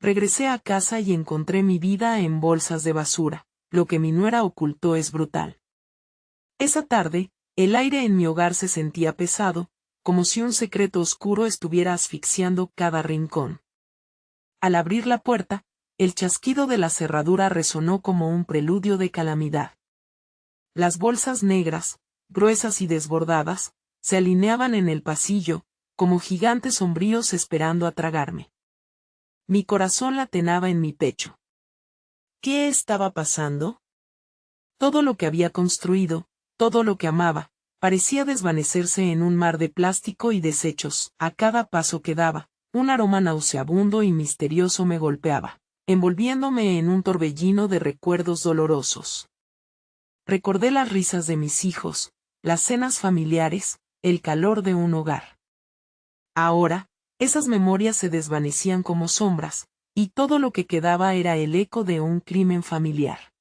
Regresé a casa y encontré mi vida en bolsas de basura. Lo que mi nuera ocultó es brutal. Esa tarde, el aire en mi hogar se sentía pesado, como si un secreto oscuro estuviera asfixiando cada rincón. Al abrir la puerta, el chasquido de la cerradura resonó como un preludio de calamidad. Las bolsas negras, gruesas y desbordadas, se alineaban en el pasillo, como gigantes sombríos esperando a tragarme. Mi corazón latenaba en mi pecho. ¿Qué estaba pasando? Todo lo que había construido, todo lo que amaba, parecía desvanecerse en un mar de plástico y desechos. A cada paso que daba, un aroma nauseabundo y misterioso me golpeaba, envolviéndome en un torbellino de recuerdos dolorosos. Recordé las risas de mis hijos, las cenas familiares, el calor de un hogar. Ahora, esas memorias se desvanecían como sombras, y todo lo que quedaba era el eco de un crimen familiar.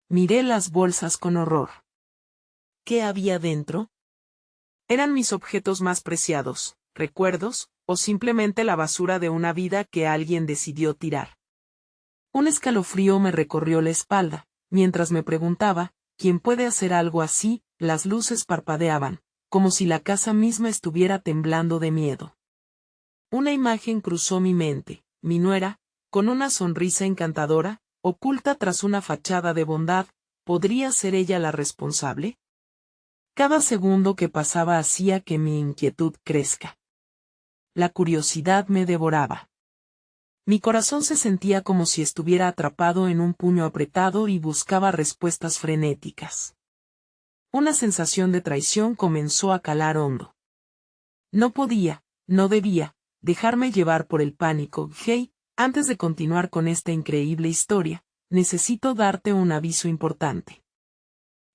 Miré las bolsas con horror. ¿Qué había dentro? ¿Eran mis objetos más preciados, recuerdos, o simplemente la basura de una vida que alguien decidió tirar? Un escalofrío me recorrió la espalda, mientras me preguntaba, ¿quién puede hacer algo así? Las luces parpadeaban, como si la casa misma estuviera temblando de miedo. Una imagen cruzó mi mente, mi nuera, con una sonrisa encantadora, oculta tras una fachada de bondad. ¿Podría ser ella la responsable? Cada segundo que pasaba hacía que mi inquietud crezca. La curiosidad me devoraba. Mi corazón se sentía como si estuviera atrapado en un puño apretado y buscaba respuestas frenéticas. Una sensación de traición comenzó a calar hondo. No podía, no debía, dejarme llevar por el pánico. Hey, antes de continuar con esta increíble historia, necesito darte un aviso importante.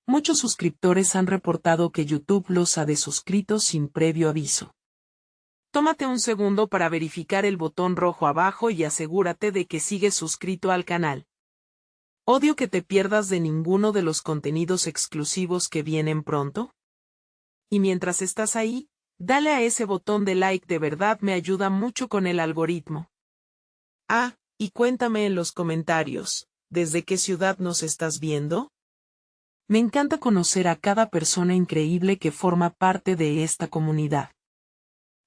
Muchos suscriptores han reportado que YouTube los ha desuscrito sin previo aviso. Tómate un segundo para verificar el botón rojo abajo y asegúrate de que sigues suscrito al canal. Odio que te pierdas de ninguno de los contenidos exclusivos que vienen pronto. Y mientras estás ahí, dale a ese botón de like, de verdad me ayuda mucho con el algoritmo. Ah, y cuéntame en los comentarios, ¿desde qué ciudad nos estás viendo? Me encanta conocer a cada persona increíble que forma parte de esta comunidad.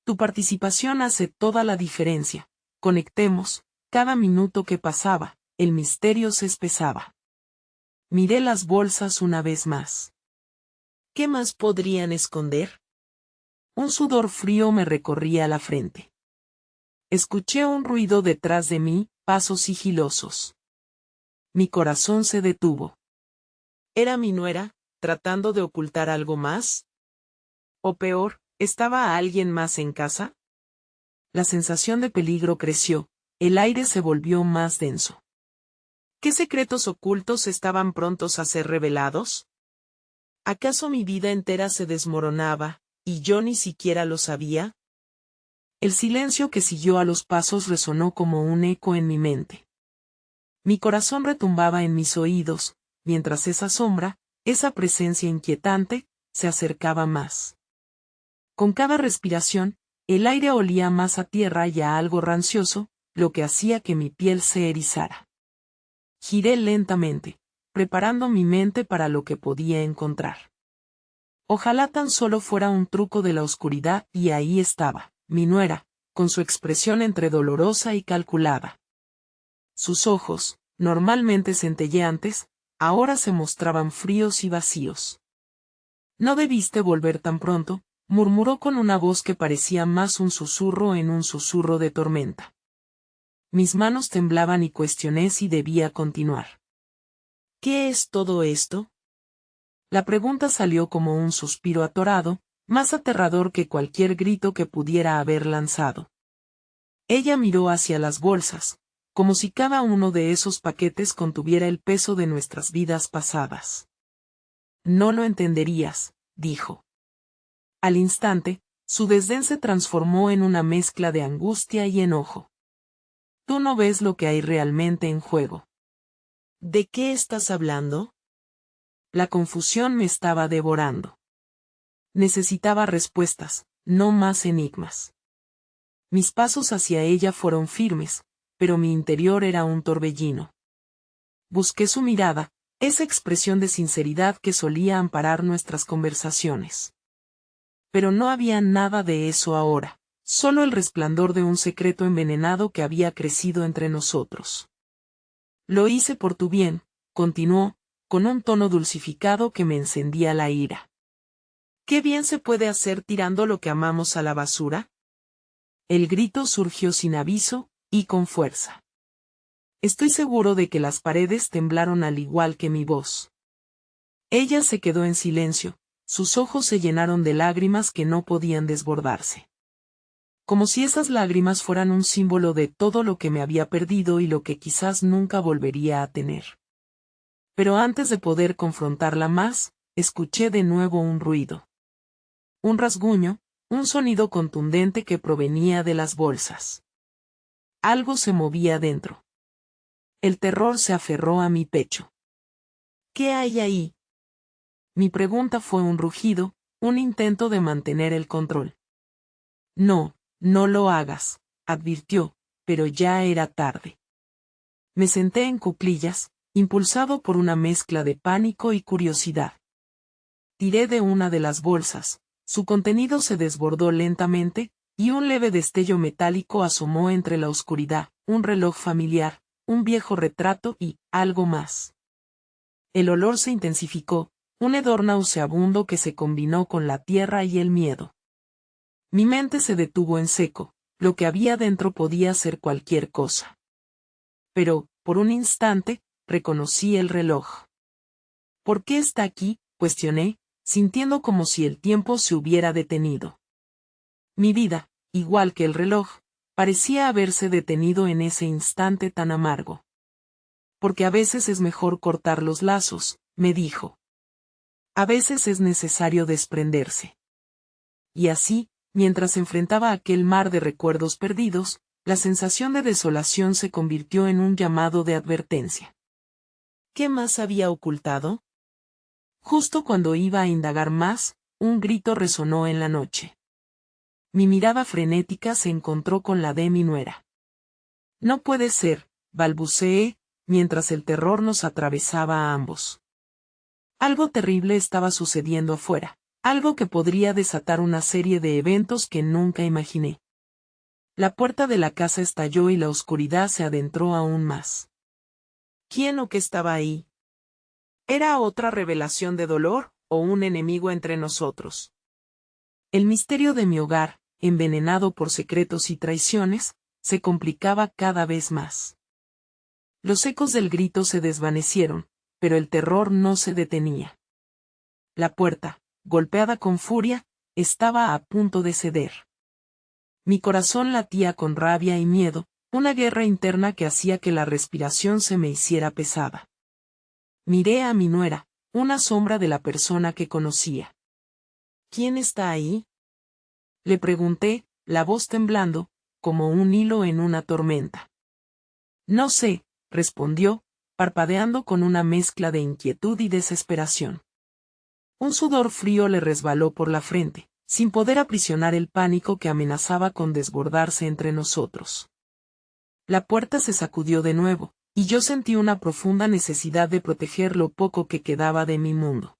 Tu participación hace toda la diferencia. Conectemos. Cada minuto que pasaba, el misterio se espesaba. Miré las bolsas una vez más. ¿Qué más podrían esconder? Un sudor frío me recorría la frente. Escuché un ruido detrás de mí, pasos sigilosos. Mi corazón se detuvo. ¿Era mi nuera, tratando de ocultar algo más? O peor, ¿estaba alguien más en casa? La sensación de peligro creció, el aire se volvió más denso. ¿Qué secretos ocultos estaban prontos a ser revelados? ¿Acaso mi vida entera se desmoronaba, y yo ni siquiera lo sabía? El silencio que siguió a los pasos resonó como un eco en mi mente. Mi corazón retumbaba en mis oídos, mientras esa sombra, esa presencia inquietante, se acercaba más. Con cada respiración, el aire olía más a tierra y a algo rancioso, lo que hacía que mi piel se erizara. Giré lentamente, preparando mi mente para lo que podía encontrar. Ojalá tan solo fuera un truco de la oscuridad, y ahí estaba, mi nuera, con su expresión entre dolorosa y calculada. Sus ojos, normalmente centelleantes, ahora se mostraban fríos y vacíos. No debiste volver tan pronto, murmuró con una voz que parecía más un susurro en un susurro de tormenta. Mis manos temblaban y cuestioné si debía continuar. ¿Qué es todo esto? La pregunta salió como un suspiro atorado, más aterrador que cualquier grito que pudiera haber lanzado. Ella miró hacia las bolsas, como si cada uno de esos paquetes contuviera el peso de nuestras vidas pasadas. No lo entenderías, dijo. Al instante, su desdén se transformó en una mezcla de angustia y enojo. Tú no ves lo que hay realmente en juego. ¿De qué estás hablando? La confusión me estaba devorando. Necesitaba respuestas, no más enigmas. Mis pasos hacia ella fueron firmes, pero mi interior era un torbellino. Busqué su mirada, esa expresión de sinceridad que solía amparar nuestras conversaciones. Pero no había nada de eso ahora, solo el resplandor de un secreto envenenado que había crecido entre nosotros. Lo hice por tu bien, continuó, con un tono dulcificado que me encendía la ira. ¿Qué bien se puede hacer tirando lo que amamos a la basura? El grito surgió sin aviso, y con fuerza. Estoy seguro de que las paredes temblaron al igual que mi voz. Ella se quedó en silencio, sus ojos se llenaron de lágrimas que no podían desbordarse. Como si esas lágrimas fueran un símbolo de todo lo que me había perdido y lo que quizás nunca volvería a tener. Pero antes de poder confrontarla más, escuché de nuevo un ruido. Un rasguño, un sonido contundente que provenía de las bolsas. Algo se movía dentro. El terror se aferró a mi pecho. ¿Qué hay ahí? Mi pregunta fue un rugido, un intento de mantener el control. No, no lo hagas, advirtió, pero ya era tarde. Me senté en cuclillas, impulsado por una mezcla de pánico y curiosidad. Tiré de una de las bolsas, su contenido se desbordó lentamente, y un leve destello metálico asomó entre la oscuridad, un reloj familiar, un viejo retrato y algo más. El olor se intensificó, un hedor nauseabundo que se combinó con la tierra y el miedo. Mi mente se detuvo en seco, lo que había dentro podía ser cualquier cosa. Pero, por un instante, reconocí el reloj. ¿Por qué está aquí?, cuestioné, sintiendo como si el tiempo se hubiera detenido. Mi vida, igual que el reloj, parecía haberse detenido en ese instante tan amargo. Porque a veces es mejor cortar los lazos, me dijo. A veces es necesario desprenderse. Y así, mientras enfrentaba aquel mar de recuerdos perdidos, la sensación de desolación se convirtió en un llamado de advertencia. ¿Qué más había ocultado? Justo cuando iba a indagar más, un grito resonó en la noche. Mi mirada frenética se encontró con la de mi nuera. No puede ser, balbuceé, mientras el terror nos atravesaba a ambos. Algo terrible estaba sucediendo afuera, algo que podría desatar una serie de eventos que nunca imaginé. La puerta de la casa estalló y la oscuridad se adentró aún más. ¿Quién o qué estaba ahí? ¿Era otra revelación de dolor, o un enemigo entre nosotros? El misterio de mi hogar, envenenado por secretos y traiciones, se complicaba cada vez más. Los ecos del grito se desvanecieron, pero el terror no se detenía. La puerta, golpeada con furia, estaba a punto de ceder. Mi corazón latía con rabia y miedo, una guerra interna que hacía que la respiración se me hiciera pesada. Miré a mi nuera, una sombra de la persona que conocía. ¿Quién está ahí?, le pregunté, la voz temblando, como un hilo en una tormenta. No sé, respondió, parpadeando con una mezcla de inquietud y desesperación. Un sudor frío le resbaló por la frente, sin poder aprisionar el pánico que amenazaba con desbordarse entre nosotros. La puerta se sacudió de nuevo, y yo sentí una profunda necesidad de proteger lo poco que quedaba de mi mundo.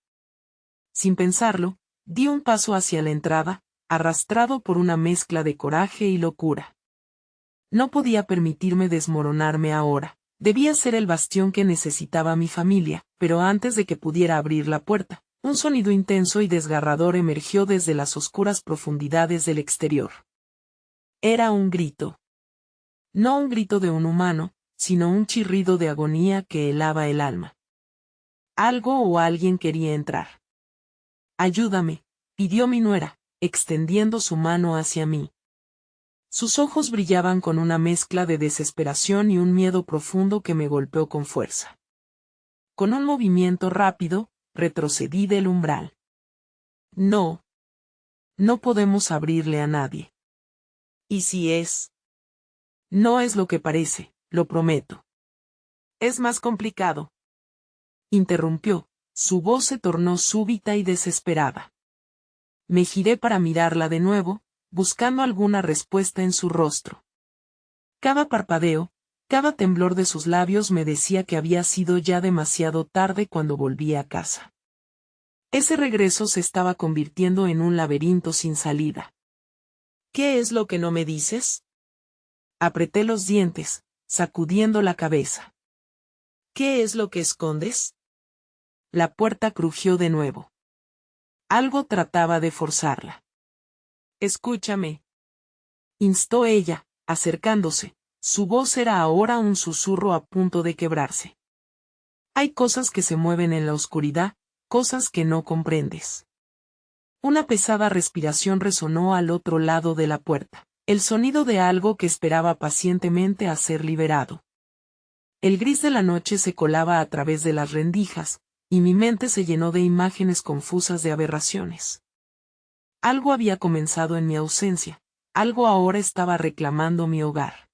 Sin pensarlo, di un paso hacia la entrada, arrastrado por una mezcla de coraje y locura. No podía permitirme desmoronarme ahora, debía ser el bastión que necesitaba mi familia, pero antes de que pudiera abrir la puerta, un sonido intenso y desgarrador emergió desde las oscuras profundidades del exterior. Era un grito. No un grito de un humano, sino un chirrido de agonía que helaba el alma. Algo o alguien quería entrar. Ayúdame, pidió mi nuera, extendiendo su mano hacia mí. Sus ojos brillaban con una mezcla de desesperación y un miedo profundo que me golpeó con fuerza. Con un movimiento rápido, retrocedí del umbral. No. No podemos abrirle a nadie. ¿Y si es? No es lo que parece, lo prometo. Es más complicado. Interrumpió, su voz se tornó súbita y desesperada. Me giré para mirarla de nuevo, buscando alguna respuesta en su rostro. Cada parpadeo, Cada temblor de sus labios me decía que había sido ya demasiado tarde cuando volví a casa. Ese regreso se estaba convirtiendo en un laberinto sin salida. ¿Qué es lo que no me dices? Apreté los dientes, sacudiendo la cabeza. ¿Qué es lo que escondes? La puerta crujió de nuevo. Algo trataba de forzarla. Escúchame, instó ella, acercándose. Su voz era ahora un susurro a punto de quebrarse. Hay cosas que se mueven en la oscuridad, cosas que no comprendes. Una pesada respiración resonó al otro lado de la puerta, el sonido de algo que esperaba pacientemente a ser liberado. El gris de la noche se colaba a través de las rendijas, y mi mente se llenó de imágenes confusas de aberraciones. Algo había comenzado en mi ausencia, algo ahora estaba reclamando mi hogar.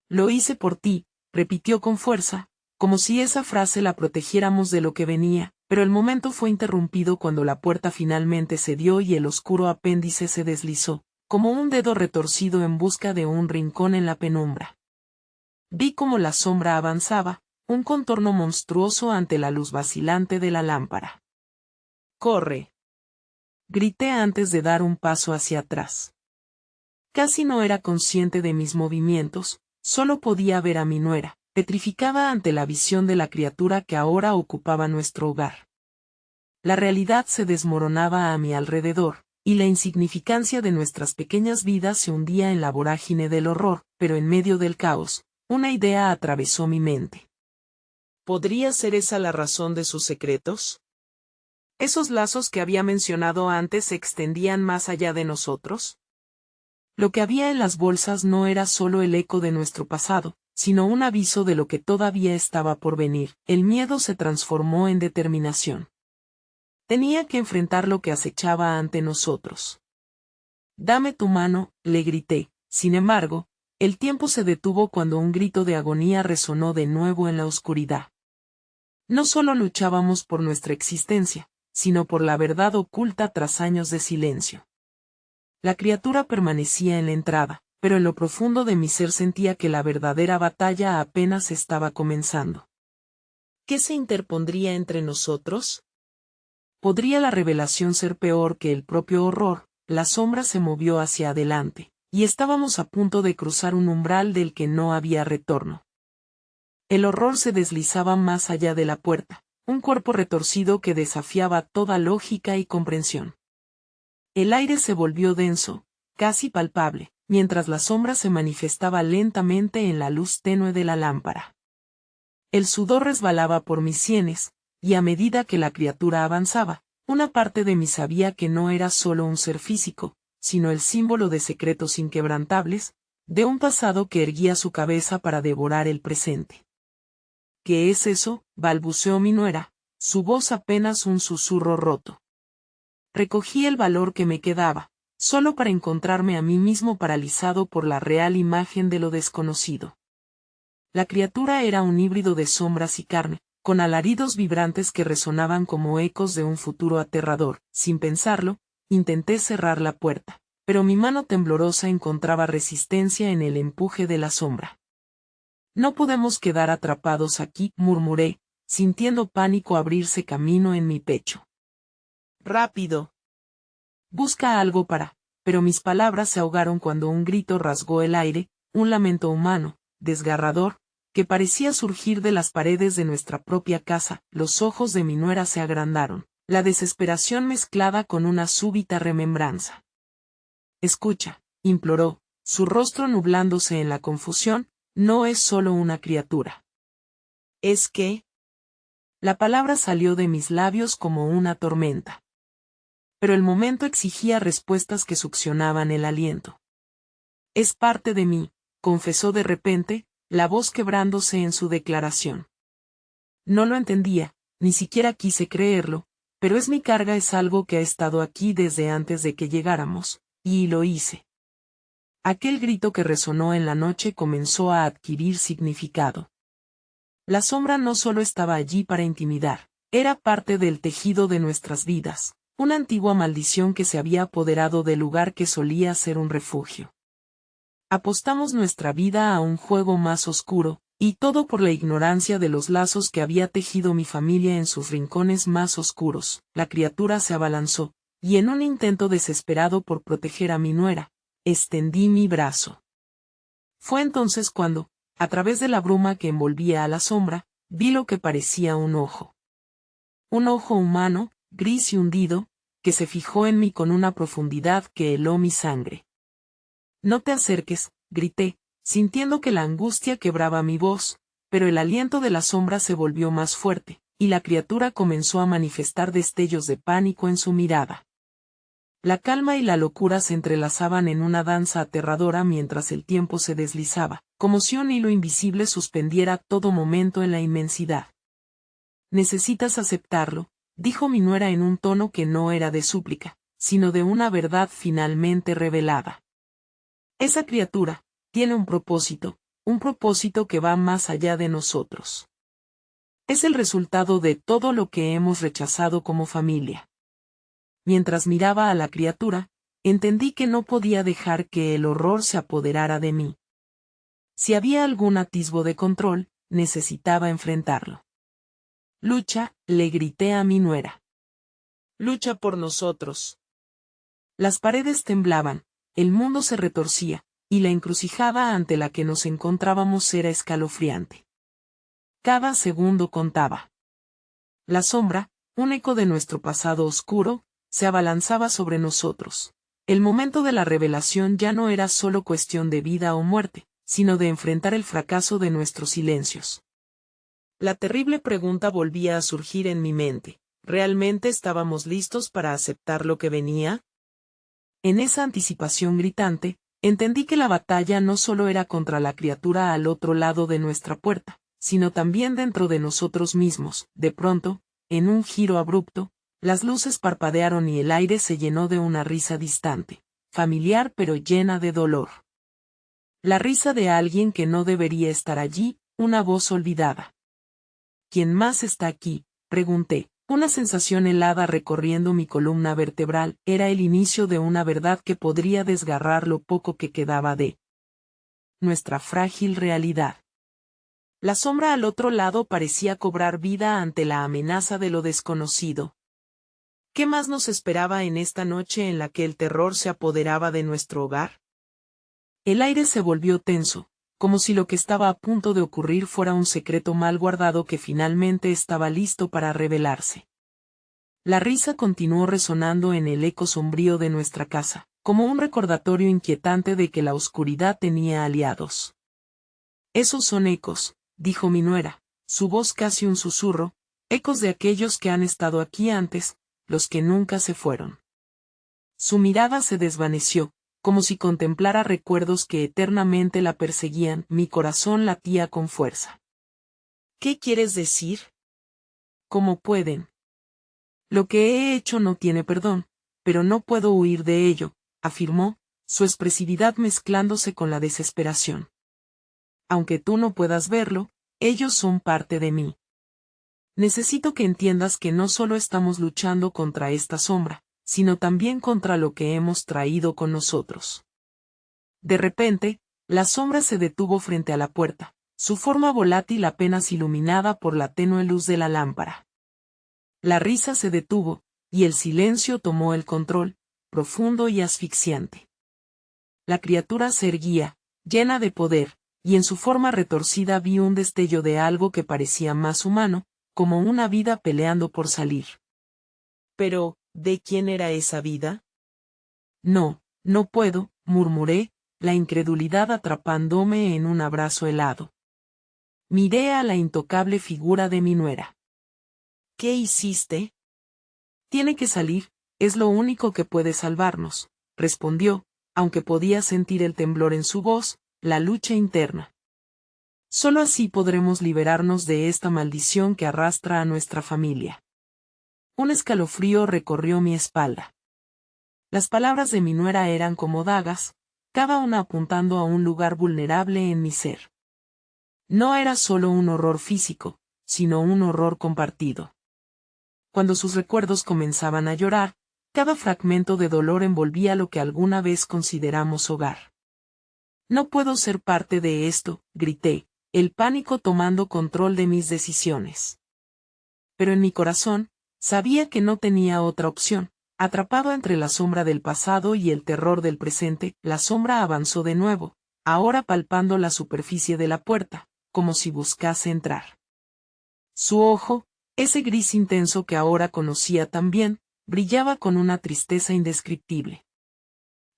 Lo hice por ti, repitió con fuerza, como si esa frase la protegiéramos de lo que venía, pero el momento fue interrumpido cuando la puerta finalmente cedió y el oscuro apéndice se deslizó, como un dedo retorcido en busca de un rincón en la penumbra. Vi cómo la sombra avanzaba, un contorno monstruoso ante la luz vacilante de la lámpara. ¡Corre!, grité antes de dar un paso hacia atrás. Casi no era consciente de mis movimientos, solo podía ver a mi nuera, petrificada ante la visión de la criatura que ahora ocupaba nuestro hogar. La realidad se desmoronaba a mi alrededor, y la insignificancia de nuestras pequeñas vidas se hundía en la vorágine del horror, pero en medio del caos, una idea atravesó mi mente. ¿Podría ser esa la razón de sus secretos? ¿Esos lazos que había mencionado antes se extendían más allá de nosotros? Lo que había en las bolsas no era solo el eco de nuestro pasado, sino un aviso de lo que todavía estaba por venir. El miedo se transformó en determinación. Tenía que enfrentar lo que acechaba ante nosotros. Dame tu mano, le grité. Sin embargo, el tiempo se detuvo cuando un grito de agonía resonó de nuevo en la oscuridad. No solo luchábamos por nuestra existencia, sino por la verdad oculta tras años de silencio. La criatura permanecía en la entrada, pero en lo profundo de mi ser sentía que la verdadera batalla apenas estaba comenzando. ¿Qué se interpondría entre nosotros? ¿Podría la revelación ser peor que el propio horror? La sombra se movió hacia adelante, y estábamos a punto de cruzar un umbral del que no había retorno. El horror se deslizaba más allá de la puerta, un cuerpo retorcido que desafiaba toda lógica y comprensión. El aire se volvió denso, casi palpable, mientras la sombra se manifestaba lentamente en la luz tenue de la lámpara. El sudor resbalaba por mis sienes, y a medida que la criatura avanzaba, una parte de mí sabía que no era solo un ser físico, sino el símbolo de secretos inquebrantables, de un pasado que erguía su cabeza para devorar el presente. ¿Qué es eso?, balbuceó mi nuera, su voz apenas un susurro roto. Recogí el valor que me quedaba, solo para encontrarme a mí mismo paralizado por la real imagen de lo desconocido. La criatura era un híbrido de sombras y carne, con alaridos vibrantes que resonaban como ecos de un futuro aterrador. Sin pensarlo, intenté cerrar la puerta, pero mi mano temblorosa encontraba resistencia en el empuje de la sombra. No podemos quedar atrapados aquí, murmuré, sintiendo pánico abrirse camino en mi pecho. Rápido. Busca algo para... Pero mis palabras se ahogaron cuando un grito rasgó el aire, un lamento humano, desgarrador, que parecía surgir de las paredes de nuestra propia casa. Los ojos de mi nuera se agrandaron, la desesperación mezclada con una súbita remembranza. Escucha, imploró, su rostro nublándose en la confusión, no es solo una criatura. ¿Es qué? La palabra salió de mis labios como una tormenta. Pero el momento exigía respuestas que succionaban el aliento. Es parte de mí, confesó de repente, la voz quebrándose en su declaración. No lo entendía, ni siquiera quise creerlo, pero es mi carga, es algo que ha estado aquí desde antes de que llegáramos, y lo hice. Aquel grito que resonó en la noche comenzó a adquirir significado. La sombra no solo estaba allí para intimidar, era parte del tejido de nuestras vidas. Una antigua maldición que se había apoderado del lugar que solía ser un refugio. Apostamos nuestra vida a un juego más oscuro, y todo por la ignorancia de los lazos que había tejido mi familia en sus rincones más oscuros. La criatura se abalanzó, y en un intento desesperado por proteger a mi nuera, extendí mi brazo. Fue entonces cuando, a través de la bruma que envolvía a la sombra, vi lo que parecía un ojo. Un ojo humano, gris y hundido, que se fijó en mí con una profundidad que heló mi sangre. «No te acerques», grité, sintiendo que la angustia quebraba mi voz, pero el aliento de la sombra se volvió más fuerte, y la criatura comenzó a manifestar destellos de pánico en su mirada. La calma y la locura se entrelazaban en una danza aterradora mientras el tiempo se deslizaba, como si un hilo invisible suspendiera todo momento en la inmensidad. «Necesitas aceptarlo», dijo mi nuera en un tono que no era de súplica, sino de una verdad finalmente revelada. Esa criatura tiene un propósito que va más allá de nosotros. Es el resultado de todo lo que hemos rechazado como familia. Mientras miraba a la criatura, entendí que no podía dejar que el horror se apoderara de mí. Si había algún atisbo de control, necesitaba enfrentarlo. «Lucha», le grité a mi nuera. «Lucha por nosotros». Las paredes temblaban, el mundo se retorcía, y la encrucijada ante la que nos encontrábamos era escalofriante. Cada segundo contaba. La sombra, un eco de nuestro pasado oscuro, se abalanzaba sobre nosotros. El momento de la revelación ya no era solo cuestión de vida o muerte, sino de enfrentar el fracaso de nuestros silencios. La terrible pregunta volvía a surgir en mi mente. ¿Realmente estábamos listos para aceptar lo que venía? En esa anticipación gritante, entendí que la batalla no solo era contra la criatura al otro lado de nuestra puerta, sino también dentro de nosotros mismos. De pronto, en un giro abrupto, las luces parpadearon y el aire se llenó de una risa distante, familiar pero llena de dolor. La risa de alguien que no debería estar allí, una voz olvidada. «¿Quién más está aquí?», pregunté. Una sensación helada recorriendo mi columna vertebral, era el inicio de una verdad que podría desgarrar lo poco que quedaba de nuestra frágil realidad. La sombra al otro lado parecía cobrar vida ante la amenaza de lo desconocido. ¿Qué más nos esperaba en esta noche en la que el terror se apoderaba de nuestro hogar? El aire se volvió tenso, como si lo que estaba a punto de ocurrir fuera un secreto mal guardado que finalmente estaba listo para revelarse. La risa continuó resonando en el eco sombrío de nuestra casa, como un recordatorio inquietante de que la oscuridad tenía aliados. «Esos son ecos», dijo mi nuera, su voz casi un susurro, «ecos de aquellos que han estado aquí antes, los que nunca se fueron». Su mirada se desvaneció, como si contemplara recuerdos que eternamente la perseguían. Mi corazón latía con fuerza. «¿Qué quieres decir?». «¿Cómo pueden? Lo que he hecho no tiene perdón, pero no puedo huir de ello», afirmó, su expresividad mezclándose con la desesperación. «Aunque tú no puedas verlo, ellos son parte de mí. Necesito que entiendas que no solo estamos luchando contra esta sombra, sino también contra lo que hemos traído con nosotros». De repente, la sombra se detuvo frente a la puerta, su forma volátil apenas iluminada por la tenue luz de la lámpara. La risa se detuvo, y el silencio tomó el control, profundo y asfixiante. La criatura se erguía, llena de poder, y en su forma retorcida vi un destello de algo que parecía más humano, como una vida peleando por salir. «Pero, ¿de quién era esa vida?». «No, no puedo», murmuré, la incredulidad atrapándome en un abrazo helado. Miré a la intocable figura de mi nuera. «¿Qué hiciste?». «Tiene que salir, es lo único que puede salvarnos», respondió, aunque podía sentir el temblor en su voz, la lucha interna. «Solo así podremos liberarnos de esta maldición que arrastra a nuestra familia». Un escalofrío recorrió mi espalda. Las palabras de mi nuera eran como dagas, cada una apuntando a un lugar vulnerable en mi ser. No era solo un horror físico, sino un horror compartido. Cuando sus recuerdos comenzaban a llorar, cada fragmento de dolor envolvía lo que alguna vez consideramos hogar. No puedo ser parte de esto, grité, el pánico tomando control de mis decisiones. Pero en mi corazón, sabía que no tenía otra opción. Atrapado entre la sombra del pasado y el terror del presente, la sombra avanzó de nuevo, ahora palpando la superficie de la puerta, como si buscase entrar. Su ojo, ese gris intenso que ahora conocía tan bien, brillaba con una tristeza indescriptible.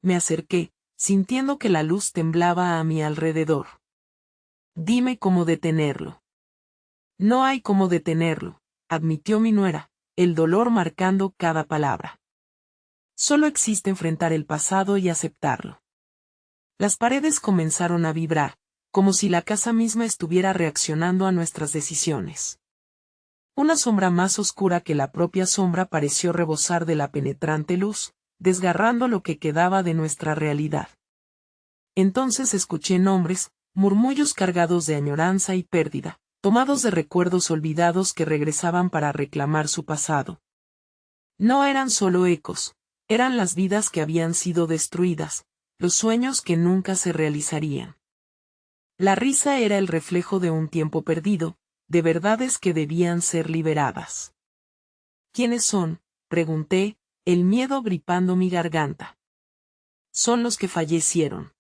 Me acerqué, sintiendo que la luz temblaba a mi alrededor. Dime cómo detenerlo. No hay cómo detenerlo, admitió mi nuera, el dolor marcando cada palabra. Solo existe enfrentar el pasado y aceptarlo. Las paredes comenzaron a vibrar, como si la casa misma estuviera reaccionando a nuestras decisiones. Una sombra más oscura que la propia sombra pareció rebosar de la penetrante luz, desgarrando lo que quedaba de nuestra realidad. Entonces escuché nombres, murmullos cargados de añoranza y pérdida, tomados de recuerdos olvidados que regresaban para reclamar su pasado. No eran solo ecos, eran las vidas que habían sido destruidas, los sueños que nunca se realizarían. La risa era el reflejo de un tiempo perdido, de verdades que debían ser liberadas. ¿Quiénes son?, pregunté, el miedo gripando mi garganta. Son los que fallecieron.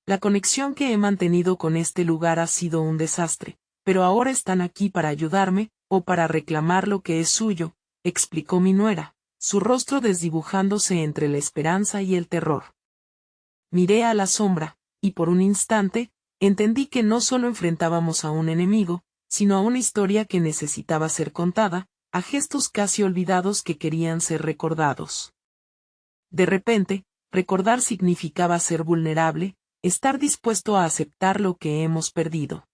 La conexión que he mantenido con este lugar ha sido un desastre, pero ahora están aquí para ayudarme, o para reclamar lo que es suyo, explicó mi nuera, su rostro desdibujándose entre la esperanza y el terror. Miré a la sombra, y por un instante, entendí que no solo enfrentábamos a un enemigo, sino a una historia que necesitaba ser contada, a gestos casi olvidados que querían ser recordados. De repente, recordar significaba ser vulnerable, estar dispuesto a aceptar lo que hemos perdido.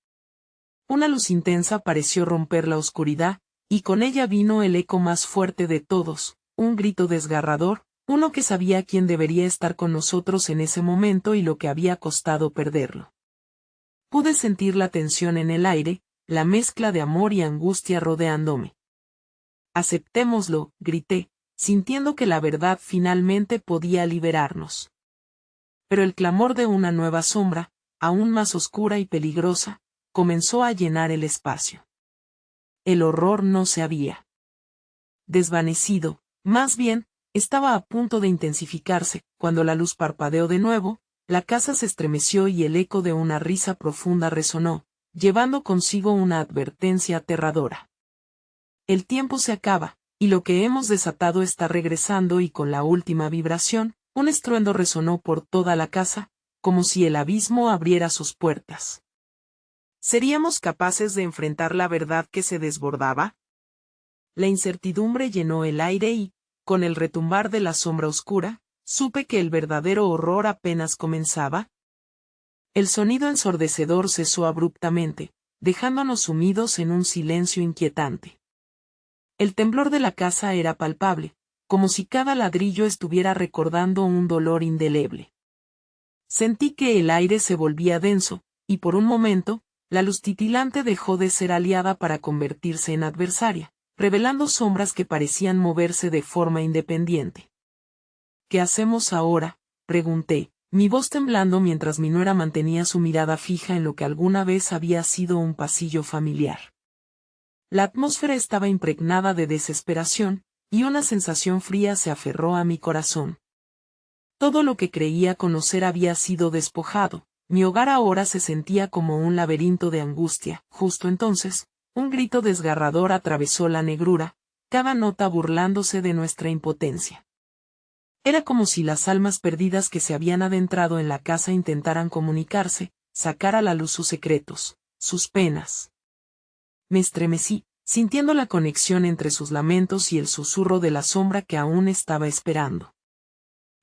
Una luz intensa pareció romper la oscuridad, y con ella vino el eco más fuerte de todos, un grito desgarrador, uno que sabía quién debería estar con nosotros en ese momento y lo que había costado perderlo. Pude sentir la tensión en el aire, la mezcla de amor y angustia rodeándome. Aceptémoslo, grité, sintiendo que la verdad finalmente podía liberarnos. Pero el clamor de una nueva sombra, aún más oscura y peligrosa, comenzó a llenar el espacio. El horror no se había desvanecido, más bien, estaba a punto de intensificarse, cuando la luz parpadeó de nuevo, la casa se estremeció y el eco de una risa profunda resonó, llevando consigo una advertencia aterradora. El tiempo se acaba, y lo que hemos desatado está regresando y con la última vibración, un estruendo resonó por toda la casa, como si el abismo abriera sus puertas. ¿Seríamos capaces de enfrentar la verdad que se desbordaba? La incertidumbre llenó el aire y, con el retumbar de la sombra oscura, supe que el verdadero horror apenas comenzaba. El sonido ensordecedor cesó abruptamente, dejándonos sumidos en un silencio inquietante. El temblor de la casa era palpable, como si cada ladrillo estuviera recordando un dolor indeleble. Sentí que el aire se volvía denso, y por un momento, la luz titilante dejó de ser aliada para convertirse en adversaria, revelando sombras que parecían moverse de forma independiente. ¿Qué hacemos ahora?, pregunté, mi voz temblando mientras mi nuera mantenía su mirada fija en lo que alguna vez había sido un pasillo familiar. La atmósfera estaba impregnada de desesperación, y una sensación fría se aferró a mi corazón. Todo lo que creía conocer había sido despojado, mi hogar ahora se sentía como un laberinto de angustia. Justo entonces, un grito desgarrador atravesó la negrura, cada nota burlándose de nuestra impotencia. Era como si las almas perdidas que se habían adentrado en la casa intentaran comunicarse, sacar a la luz sus secretos, sus penas. Me estremecí, sintiendo la conexión entre sus lamentos y el susurro de la sombra que aún estaba esperando.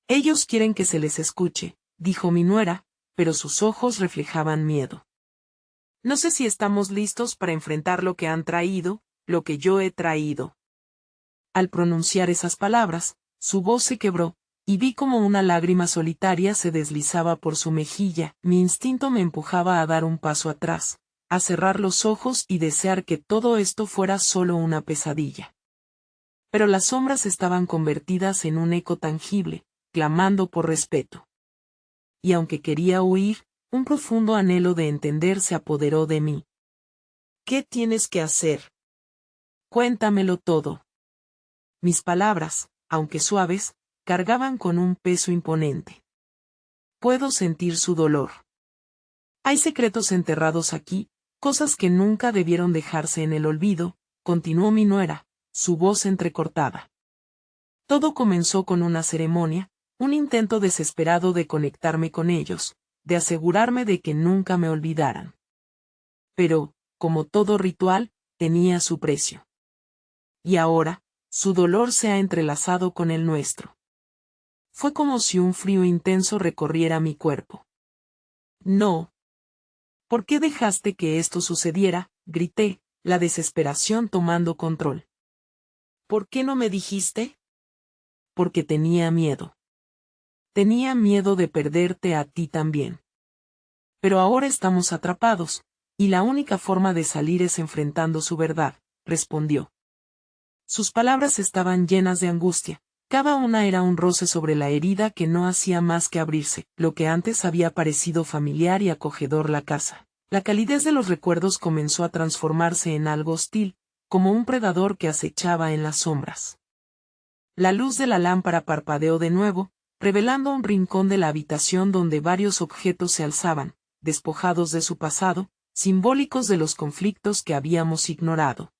Ellos quieren que se les escuche, dijo mi nuera, pero sus ojos reflejaban miedo. No sé si estamos listos para enfrentar lo que han traído, lo que yo he traído. Al pronunciar esas palabras, su voz se quebró, y vi como una lágrima solitaria se deslizaba por su mejilla. Mi instinto me empujaba a dar un paso atrás, a cerrar los ojos y desear que todo esto fuera solo una pesadilla. Pero las sombras estaban convertidas en un eco tangible, clamando por respeto. y aunque quería huir, un profundo anhelo de entender se apoderó de mí. ¿Qué tienes que hacer? Cuéntamelo todo. Mis palabras, aunque suaves, cargaban con un peso imponente. Puedo sentir su dolor. Hay secretos enterrados aquí, cosas que nunca debieron dejarse en el olvido, continuó mi nuera, su voz entrecortada. Todo comenzó con una ceremonia, un intento desesperado de conectarme con ellos, de asegurarme de que nunca me olvidaran. Pero, como todo ritual, tenía su precio. Y ahora, su dolor se ha entrelazado con el nuestro. Fue como si un frío intenso recorriera mi cuerpo. No. ¿Por qué dejaste que esto sucediera? Grité, la desesperación tomando control. ¿Por qué no me dijiste? Porque tenía miedo. Tenía miedo de perderte a ti también. Pero ahora estamos atrapados, y la única forma de salir es enfrentando su verdad, respondió. Sus palabras estaban llenas de angustia, cada una era un roce sobre la herida que no hacía más que abrirse, lo que antes había parecido familiar y acogedor la casa. La calidez de los recuerdos comenzó a transformarse en algo hostil, como un predador que acechaba en las sombras. La luz de la lámpara parpadeó de nuevo, revelando un rincón de la habitación donde varios objetos se alzaban, despojados de su pasado, simbólicos de los conflictos que habíamos ignorado.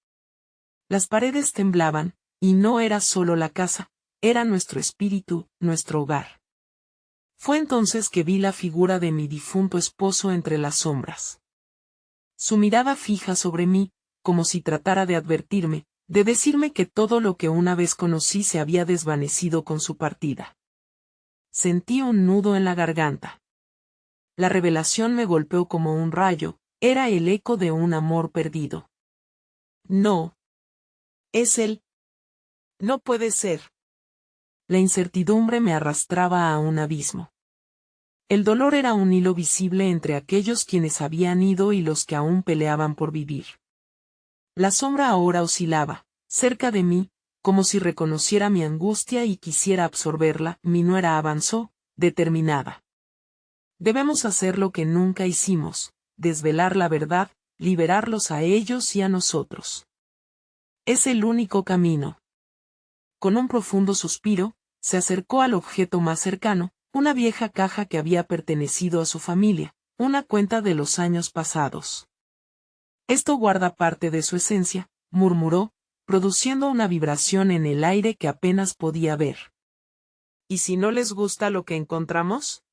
Las paredes temblaban, y no era solo la casa, era nuestro espíritu, nuestro hogar. Fue entonces que vi la figura de mi difunto esposo entre las sombras. Su mirada fija sobre mí, como si tratara de advertirme, de decirme que todo lo que una vez conocí se había desvanecido con su partida. Sentí un nudo en la garganta. La revelación me golpeó como un rayo, era el eco de un amor perdido. No. Es él. No puede ser. La incertidumbre me arrastraba a un abismo. El dolor era un hilo visible entre aquellos quienes habían ido y los que aún peleaban por vivir. La sombra ahora oscilaba, cerca de mí, como si reconociera mi angustia y quisiera absorberla. Mi nuera avanzó, determinada. Debemos hacer lo que nunca hicimos, desvelar la verdad, liberarlos a ellos y a nosotros. Es el único camino. Con un profundo suspiro, se acercó al objeto más cercano, una vieja caja que había pertenecido a su familia, una cuenta de los años pasados. Esto guarda parte de su esencia, murmuró, produciendo una vibración en el aire que apenas podía ver. ¿Y si no les gusta lo que encontramos?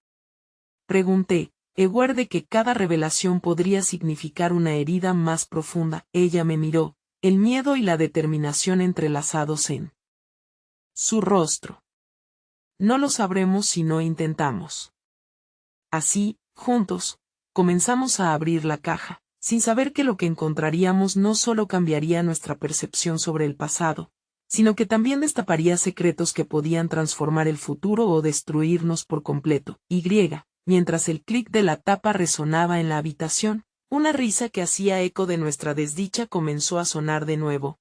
Pregunté, aware de que cada revelación podría significar una herida más profunda. Ella me miró, el miedo y la determinación entrelazados en su rostro. No lo sabremos si no intentamos. Así, juntos, comenzamos a abrir la caja, sin saber que lo que encontraríamos no solo cambiaría nuestra percepción sobre el pasado, sino que también destaparía secretos que podían transformar el futuro o destruirnos por completo. Mientras el clic de la tapa resonaba en la habitación, una risa que hacía eco de nuestra desdicha comenzó a sonar de nuevo.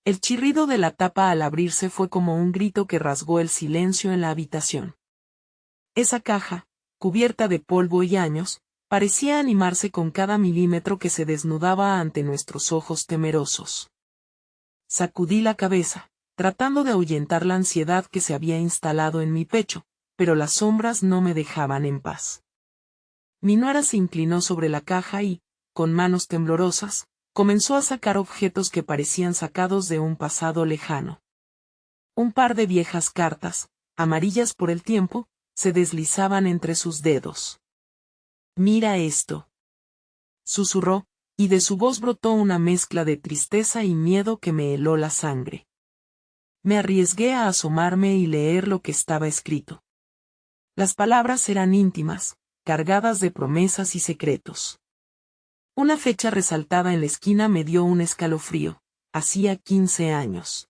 El chirrido de la tapa al abrirse fue como un grito que rasgó el silencio en la habitación. Esa caja, cubierta de polvo y años, parecía animarse con cada milímetro que se desnudaba ante nuestros ojos temerosos. Sacudí la cabeza, tratando de ahuyentar la ansiedad que se había instalado en mi pecho, pero las sombras no me dejaban en paz. Mi nuera se inclinó sobre la caja y, con manos temblorosas, comenzó a sacar objetos que parecían sacados de un pasado lejano. Un par de viejas cartas, amarillas por el tiempo, se deslizaban entre sus dedos. «Mira esto», susurró, y de su voz brotó una mezcla de tristeza y miedo que me heló la sangre. Me arriesgué a asomarme y leer lo que estaba escrito. Las palabras eran íntimas, cargadas de promesas y secretos. Una fecha resaltada en la esquina me dio un escalofrío. Hacía 15 años.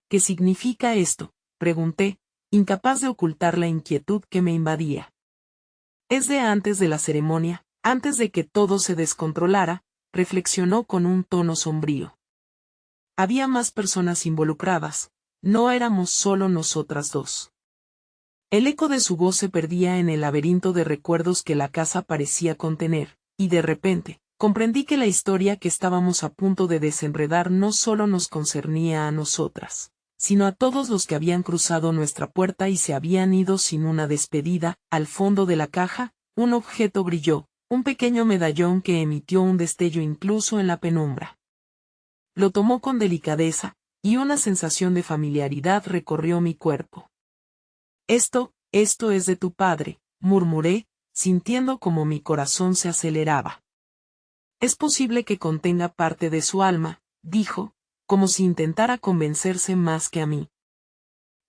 ¿Qué significa esto?, pregunté, incapaz de ocultar la inquietud que me invadía. Es de antes de la ceremonia, antes de que todo se descontrolara, reflexionó con un tono sombrío. Había más personas involucradas, no éramos solo nosotras dos. El eco de su voz se perdía en el laberinto de recuerdos que la casa parecía contener, y de repente, comprendí que la historia que estábamos a punto de desenredar no solo nos concernía a nosotras, sino a todos los que habían cruzado nuestra puerta y se habían ido sin una despedida. Al fondo de la caja, un objeto brilló, un pequeño medallón que emitió un destello incluso en la penumbra. Lo tomó con delicadeza, y una sensación de familiaridad recorrió mi cuerpo. Esto es de tu padre, murmuré, sintiendo como mi corazón se aceleraba. Es posible que contenga parte de su alma, dijo, como si intentara convencerse más que a mí.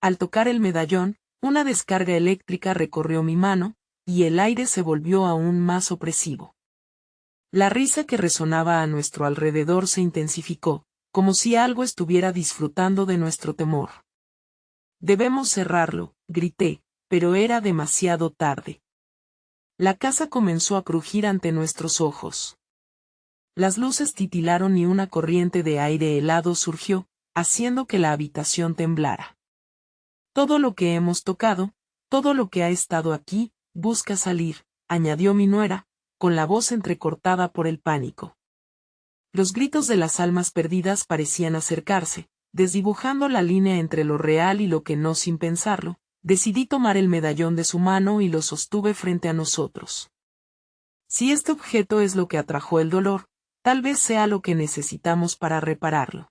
Al tocar el medallón, una descarga eléctrica recorrió mi mano, y el aire se volvió aún más opresivo. La risa que resonaba a nuestro alrededor se intensificó, como si algo estuviera disfrutando de nuestro temor. Debemos cerrarlo, grité, pero era demasiado tarde. La casa comenzó a crujir ante nuestros ojos. Las luces titilaron y una corriente de aire helado surgió, haciendo que la habitación temblara. Todo lo que hemos tocado, todo lo que ha estado aquí, busca salir, añadió mi nuera, con la voz entrecortada por el pánico. Los gritos de las almas perdidas parecían acercarse, desdibujando la línea entre lo real y lo que no. Sin pensarlo, decidí tomar el medallón de su mano y lo sostuve frente a nosotros. Si este objeto es lo que atrajo el dolor, tal vez sea lo que necesitamos para repararlo.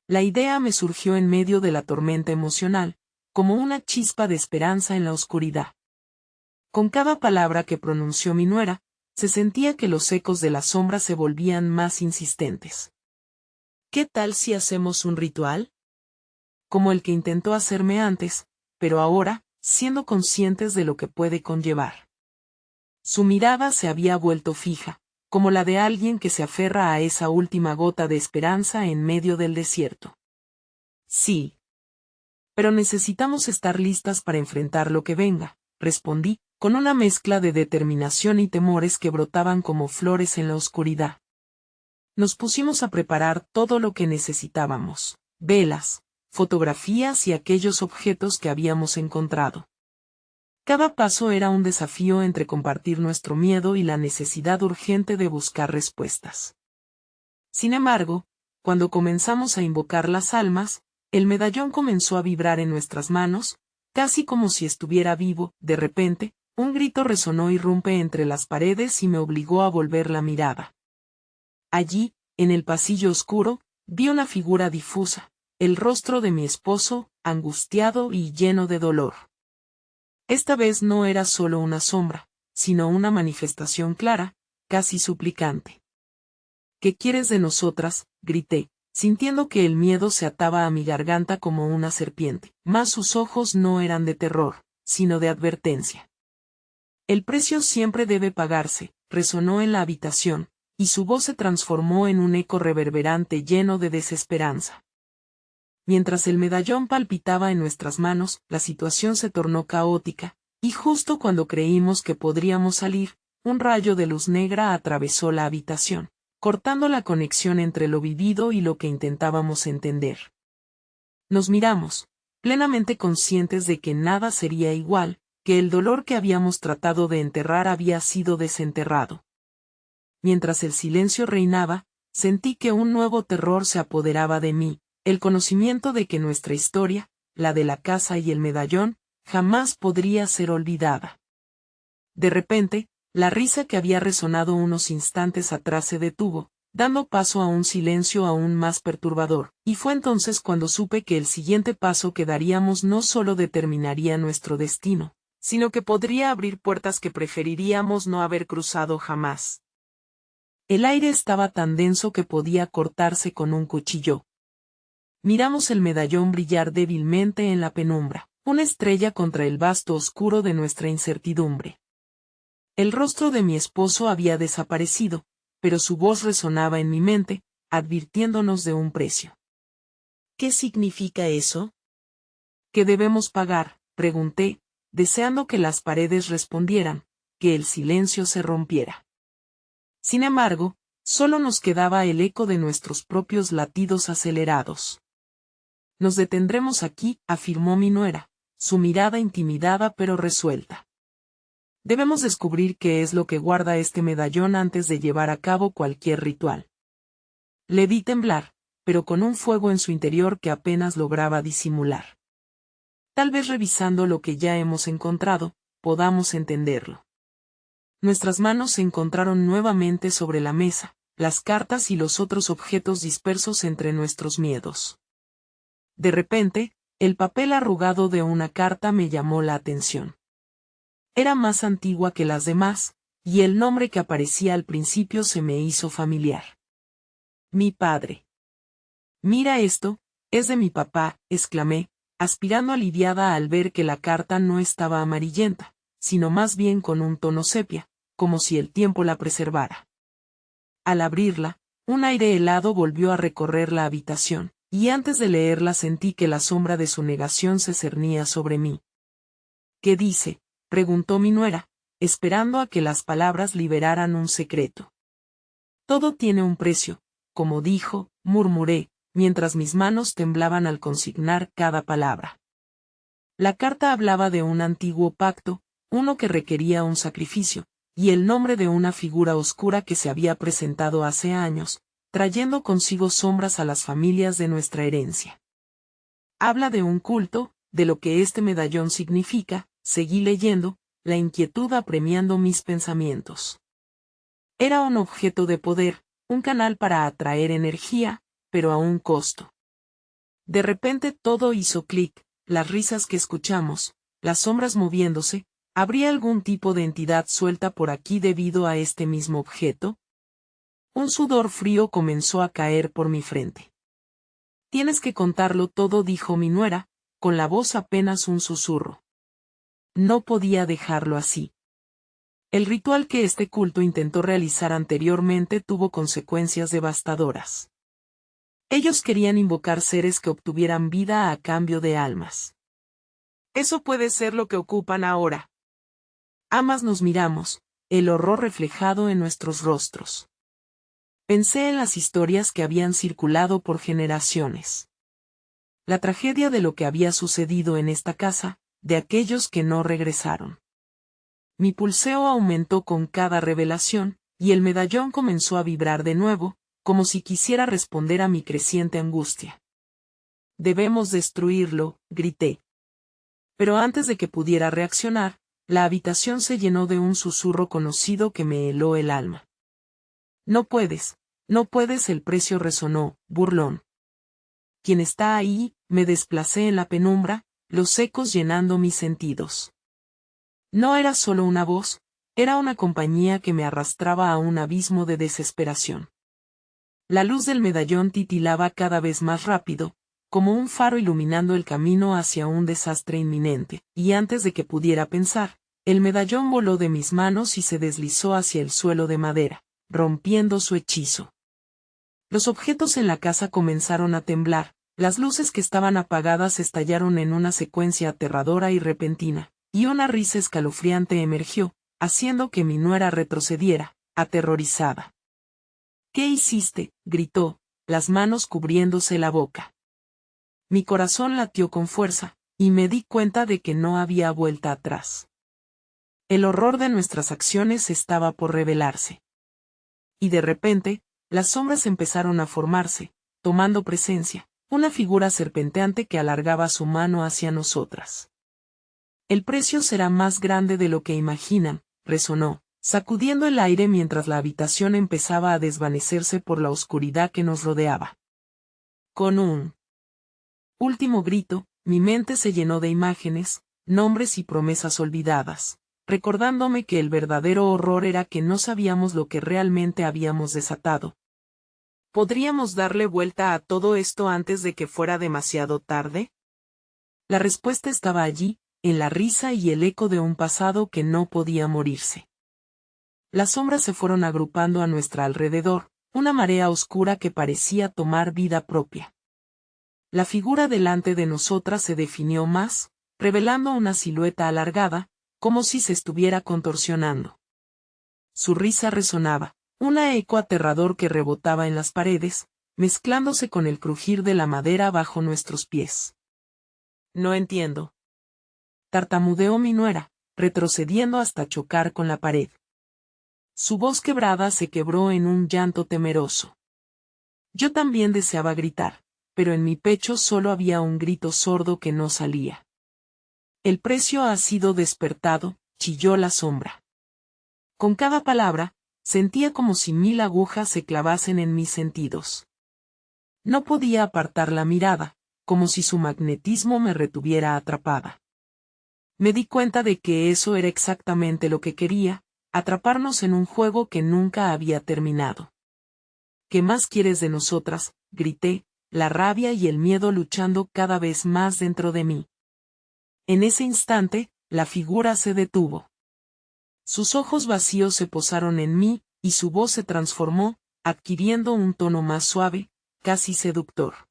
La idea me surgió en medio de la tormenta emocional, como una chispa de esperanza en la oscuridad. Con cada palabra que pronunció mi nuera, se sentía que los ecos de la sombra se volvían más insistentes. ¿Qué tal si hacemos un ritual? Como el que intentó hacerme antes, pero ahora, siendo conscientes de lo que puede conllevar. Su mirada se había vuelto fija, como la de alguien que se aferra a esa última gota de esperanza en medio del desierto. Sí. Pero necesitamos estar listas para enfrentar lo que venga, respondí, con una mezcla de determinación y temores que brotaban como flores en la oscuridad. Nos pusimos a preparar todo lo que necesitábamos, velas, fotografías y aquellos objetos que habíamos encontrado. Cada paso era un desafío entre compartir nuestro miedo y la necesidad urgente de buscar respuestas. Sin embargo, cuando comenzamos a invocar las almas, el medallón comenzó a vibrar en nuestras manos, casi como si estuviera vivo. De repente, un grito resonó irrumpe entre las paredes y me obligó a volver la mirada. Allí, en el pasillo oscuro, vi una figura difusa, el rostro de mi esposo, angustiado y lleno de dolor. Esta vez no era solo una sombra, sino una manifestación clara, casi suplicante. ¿Qué quieres de nosotras?, grité, sintiendo que el miedo se ataba a mi garganta como una serpiente, mas sus ojos no eran de terror, sino de advertencia. El precio siempre debe pagarse, resonó en la habitación, y su voz se transformó en un eco reverberante lleno de desesperanza. Mientras el medallón palpitaba en nuestras manos, la situación se tornó caótica, y justo cuando creímos que podríamos salir, un rayo de luz negra atravesó la habitación, cortando la conexión entre lo vivido y lo que intentábamos entender. Nos miramos, plenamente conscientes de que nada sería igual, que el dolor que habíamos tratado de enterrar había sido desenterrado. Mientras el silencio reinaba, sentí que un nuevo terror se apoderaba de mí, el conocimiento de que nuestra historia, la de la casa y el medallón, jamás podría ser olvidada. De repente, la risa que había resonado unos instantes atrás se detuvo, dando paso a un silencio aún más perturbador, y fue entonces cuando supe que el siguiente paso que daríamos no solo determinaría nuestro destino, sino que podría abrir puertas que preferiríamos no haber cruzado jamás. El aire estaba tan denso que podía cortarse con un cuchillo. Miramos el medallón brillar débilmente en la penumbra, una estrella contra el vasto oscuro de nuestra incertidumbre. El rostro de mi esposo había desaparecido, pero su voz resonaba en mi mente, advirtiéndonos de un precio. ¿Qué significa eso? ¿Qué debemos pagar?, pregunté, deseando que las paredes respondieran, que el silencio se rompiera. Sin embargo, solo nos quedaba el eco de nuestros propios latidos acelerados. Nos detendremos aquí, afirmó mi nuera, su mirada intimidada pero resuelta. Debemos descubrir qué es lo que guarda este medallón antes de llevar a cabo cualquier ritual. Le vi temblar, pero con un fuego en su interior que apenas lograba disimular. Tal vez revisando lo que ya hemos encontrado, podamos entenderlo. Nuestras manos se encontraron nuevamente sobre la mesa, las cartas y los otros objetos dispersos entre nuestros miedos. De repente, el papel arrugado de una carta me llamó la atención. Era más antigua que las demás, y el nombre que aparecía al principio se me hizo familiar. Mi padre. Mira esto, es de mi papá, exclamé, aspirando aliviada al ver que la carta no estaba amarillenta, sino más bien con un tono sepia, como si el tiempo la preservara. Al abrirla, un aire helado volvió a recorrer la habitación, y antes de leerla sentí que la sombra de su negación se cernía sobre mí. ¿Qué dice?, preguntó mi nuera, esperando a que las palabras liberaran un secreto. Todo tiene un precio, como dijo, murmuré, mientras mis manos temblaban al consignar cada palabra. La carta hablaba de un antiguo pacto, uno que requería un sacrificio, y el nombre de una figura oscura que se había presentado hace años, trayendo consigo sombras a las familias de nuestra herencia. Habla de un culto, de lo que este medallón significa, seguí leyendo, la inquietud apremiando mis pensamientos. Era un objeto de poder, un canal para atraer energía, pero a un costo. De repente todo hizo clic, las risas que escuchamos, las sombras moviéndose, ¿habría algún tipo de entidad suelta por aquí debido a este mismo objeto? Un sudor frío comenzó a caer por mi frente. Tienes que contarlo todo, dijo mi nuera, con la voz apenas un susurro. No podía dejarlo así. El ritual que este culto intentó realizar anteriormente tuvo consecuencias devastadoras. Ellos querían invocar seres que obtuvieran vida a cambio de almas. Eso puede ser lo que ocupan ahora. Ambas nos miramos, el horror reflejado en nuestros rostros. Pensé en las historias que habían circulado por generaciones. La tragedia de lo que había sucedido en esta casa, de aquellos que no regresaron. Mi pulseo aumentó con cada revelación, y el medallón comenzó a vibrar de nuevo, como si quisiera responder a mi creciente angustia. Debemos destruirlo, grité. Pero antes de que pudiera reaccionar, la habitación se llenó de un susurro conocido que me heló el alma. No puedes, el precio resonó, burlón. ¿Quién está ahí? Me desplacé en la penumbra, los ecos llenando mis sentidos. No era solo una voz, era una compañía que me arrastraba a un abismo de desesperación. La luz del medallón titilaba cada vez más rápido, como un faro iluminando el camino hacia un desastre inminente, y antes de que pudiera pensar, el medallón voló de mis manos y se deslizó hacia el suelo de madera, rompiendo su hechizo. Los objetos en la casa comenzaron a temblar, las luces que estaban apagadas estallaron en una secuencia aterradora y repentina, y una risa escalofriante emergió, haciendo que mi nuera retrocediera, aterrorizada. ¿Qué hiciste?, gritó, las manos cubriéndose la boca. Mi corazón latió con fuerza, y me di cuenta de que no había vuelta atrás. El horror de nuestras acciones estaba por revelarse. Y de repente, las sombras empezaron a formarse, tomando presencia, una figura serpenteante que alargaba su mano hacia nosotras. El precio será más grande de lo que imaginan, resonó, sacudiendo el aire mientras la habitación empezaba a desvanecerse por la oscuridad que nos rodeaba. Con un último grito, mi mente se llenó de imágenes, nombres y promesas olvidadas, recordándome que el verdadero horror era que no sabíamos lo que realmente habíamos desatado. ¿Podríamos darle vuelta a todo esto antes de que fuera demasiado tarde? La respuesta estaba allí, en la risa y el eco de un pasado que no podía morirse. Las sombras se fueron agrupando a nuestro alrededor, una marea oscura que parecía tomar vida propia. La figura delante de nosotras se definió más, revelando una silueta alargada, como si se estuviera contorsionando. Su risa resonaba, un eco aterrador que rebotaba en las paredes, mezclándose con el crujir de la madera bajo nuestros pies. No entiendo. tartamudeó mi nuera, retrocediendo hasta chocar con la pared. Su voz quebrada se quebró en un llanto temeroso. Yo también deseaba gritar, pero en mi pecho solo había un grito sordo que no salía. El precio ha sido despertado, chilló la sombra. Con cada palabra, sentía como si 1000 agujas se clavasen en mis sentidos. No podía apartar la mirada, como si su magnetismo me retuviera atrapada. Me di cuenta de que eso era exactamente lo que quería, atraparnos en un juego que nunca había terminado. ¿Qué más quieres de nosotras?, grité, la rabia y el miedo luchando cada vez más dentro de mí. En ese instante, la figura se detuvo. Sus ojos vacíos se posaron en mí, y su voz se transformó, adquiriendo un tono más suave, casi seductor.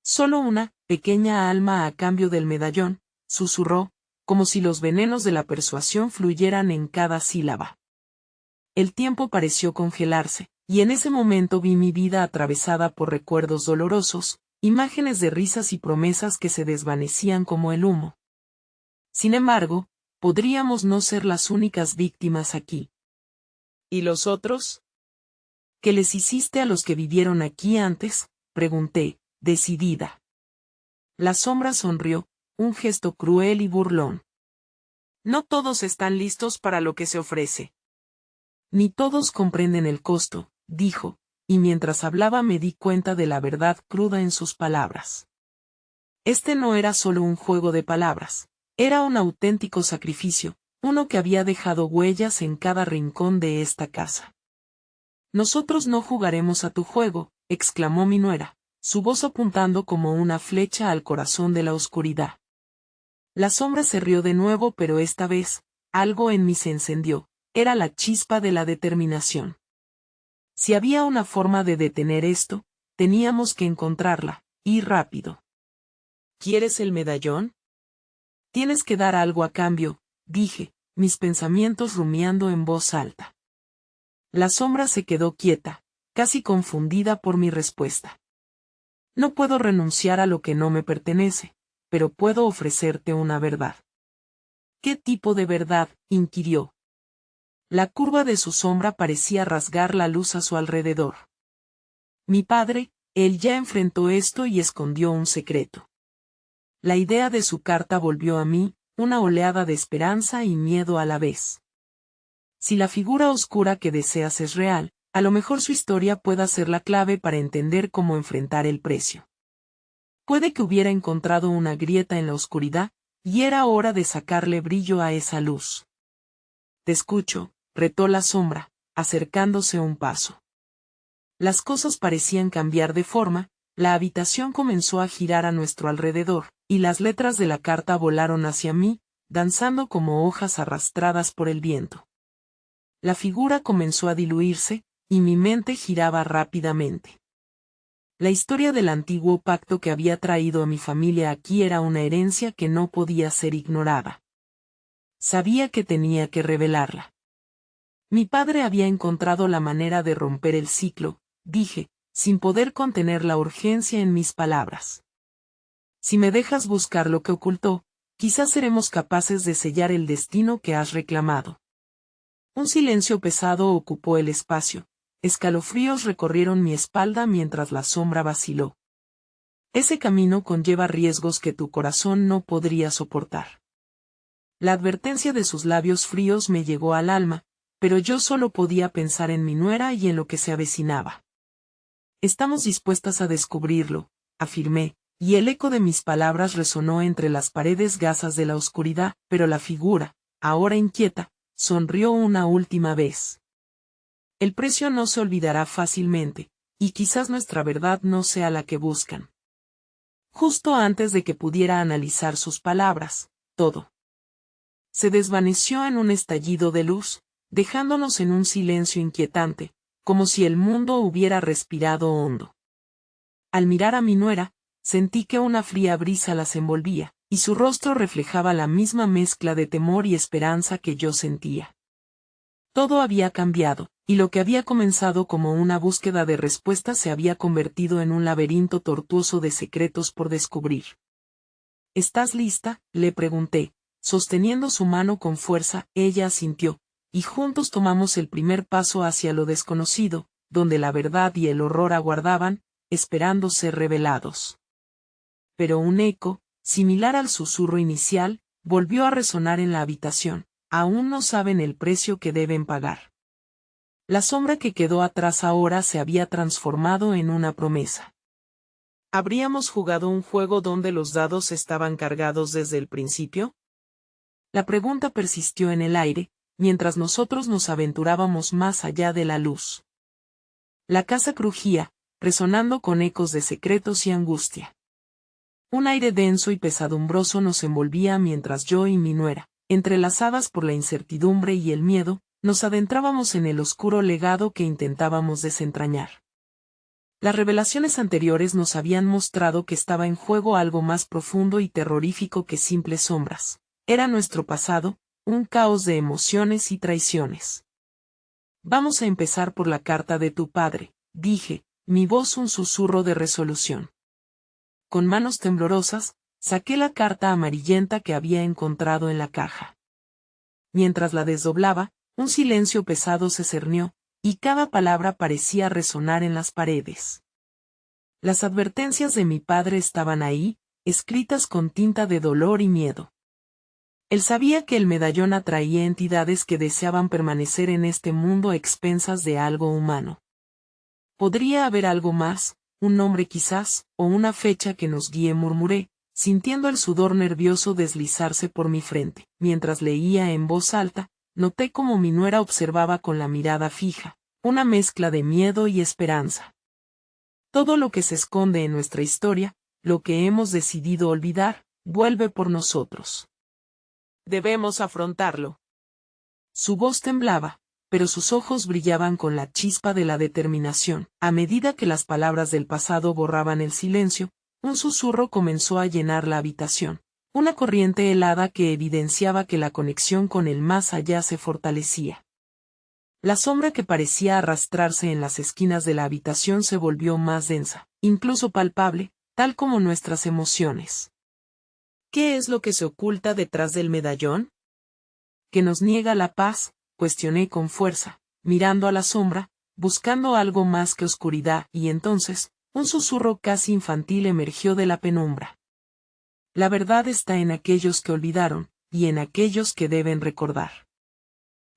Solo una pequeña alma a cambio del medallón, susurró, como si los venenos de la persuasión fluyeran en cada sílaba. El tiempo pareció congelarse, y en ese momento vi mi vida atravesada por recuerdos dolorosos, imágenes de risas y promesas que se desvanecían como el humo. Sin embargo, podríamos no ser las únicas víctimas aquí. ¿Y los otros? ¿Qué les hiciste a los que vivieron aquí antes?, pregunté, decidida. La sombra sonrió, un gesto cruel y burlón. No todos están listos para lo que se ofrece. Ni todos comprenden el costo, dijo, y mientras hablaba me di cuenta de la verdad cruda en sus palabras. Este no era solo un juego de palabras, era un auténtico sacrificio, uno que había dejado huellas en cada rincón de esta casa. Nosotros no jugaremos a tu juego, exclamó mi nuera, su voz apuntando como una flecha al corazón de la oscuridad. La sombra se rió de nuevo, pero esta vez, algo en mí se encendió, era la chispa de la determinación. Si había una forma de detener esto, teníamos que encontrarla, y rápido. ¿Quieres el medallón? Tienes que dar algo a cambio, dije, mis pensamientos rumiando en voz alta. La sombra se quedó quieta, casi confundida por mi respuesta. No puedo renunciar a lo que no me pertenece, pero puedo ofrecerte una verdad. ¿Qué tipo de verdad?, inquirió. La curva de su sombra parecía rasgar la luz a su alrededor. Mi padre, él ya enfrentó esto y escondió un secreto. La idea de su carta volvió a mí, una oleada de esperanza y miedo a la vez. Si la figura oscura que deseas es real, a lo mejor su historia pueda ser la clave para entender cómo enfrentar el precio. Puede que hubiera encontrado una grieta en la oscuridad, y era hora de sacarle brillo a esa luz. Te escucho, retó la sombra, acercándose un paso. Las cosas parecían cambiar de forma, la habitación comenzó a girar a nuestro alrededor, y las letras de la carta volaron hacia mí, danzando como hojas arrastradas por el viento. La figura comenzó a diluirse, y mi mente giraba rápidamente. La historia del antiguo pacto que había traído a mi familia aquí era una herencia que no podía ser ignorada. Sabía que tenía que revelarla. Mi padre había encontrado la manera de romper el ciclo, dije, sin poder contener la urgencia en mis palabras. Si me dejas buscar lo que ocultó, quizás seremos capaces de sellar el destino que has reclamado. Un silencio pesado ocupó el espacio, escalofríos recorrieron mi espalda mientras la sombra vaciló. Ese camino conlleva riesgos que tu corazón no podría soportar. La advertencia de sus labios fríos me llegó al alma, pero yo solo podía pensar en mi nuera y en lo que se avecinaba. Estamos dispuestas a descubrirlo, afirmé, y el eco de mis palabras resonó entre las paredes gasas de la oscuridad, pero la figura, ahora inquieta, sonrió una última vez. El precio no se olvidará fácilmente, y quizás nuestra verdad no sea la que buscan. Justo antes de que pudiera analizar sus palabras, todo se desvaneció en un estallido de luz, dejándonos en un silencio inquietante, como si el mundo hubiera respirado hondo. Al mirar a mi nuera, sentí que una fría brisa las envolvía, y su rostro reflejaba la misma mezcla de temor y esperanza que yo sentía. Todo había cambiado, y lo que había comenzado como una búsqueda de respuestas se había convertido en un laberinto tortuoso de secretos por descubrir. ¿Estás lista?, le pregunté, Sosteniendo su mano con fuerza, ella asintió, y juntos tomamos el primer paso hacia lo desconocido, donde la verdad y el horror aguardaban, esperando ser revelados. Pero un eco, similar al susurro inicial, volvió a resonar en la habitación. Aún no saben el precio que deben pagar. La sombra que quedó atrás ahora se había transformado en una promesa. ¿Habríamos jugado un juego donde los dados estaban cargados desde el principio? La pregunta persistió en el aire, mientras nosotros nos aventurábamos más allá de la luz. La casa crujía, resonando con ecos de secretos y angustia. Un aire denso y pesadumbroso nos envolvía mientras yo y mi nuera, entrelazadas por la incertidumbre y el miedo, nos adentrábamos en el oscuro legado que intentábamos desentrañar. Las revelaciones anteriores nos habían mostrado que estaba en juego algo más profundo y terrorífico que simples sombras. Era nuestro pasado, un caos de emociones y traiciones. Vamos a empezar por la carta de tu padre, dije, mi voz un susurro de resolución. Con manos temblorosas, saqué la carta amarillenta que había encontrado en la caja. Mientras la desdoblaba, un silencio pesado se cernió, y cada palabra parecía resonar en las paredes. Las advertencias de mi padre estaban ahí, escritas con tinta de dolor y miedo. Él sabía que el medallón atraía entidades que deseaban permanecer en este mundo a expensas de algo humano. Podría haber algo más, un nombre quizás, o una fecha que nos guíe, murmuré, sintiendo el sudor nervioso deslizarse por mi frente. Mientras leía en voz alta, noté cómo mi nuera observaba con la mirada fija, una mezcla de miedo y esperanza. Todo lo que se esconde en nuestra historia, lo que hemos decidido olvidar, vuelve por nosotros. Debemos afrontarlo. Su voz temblaba, pero sus ojos brillaban con la chispa de la determinación. A medida que las palabras del pasado borraban el silencio, un susurro comenzó a llenar la habitación. Una corriente helada que evidenciaba que la conexión con el más allá se fortalecía. La sombra que parecía arrastrarse en las esquinas de la habitación se volvió más densa, incluso palpable, tal como nuestras emociones. ¿Qué es lo que se oculta detrás del medallón? ¿Que nos niega la paz? Cuestioné con fuerza, mirando a la sombra, buscando algo más que oscuridad, y entonces, un susurro casi infantil emergió de la penumbra. La verdad está en aquellos que olvidaron, y en aquellos que deben recordar.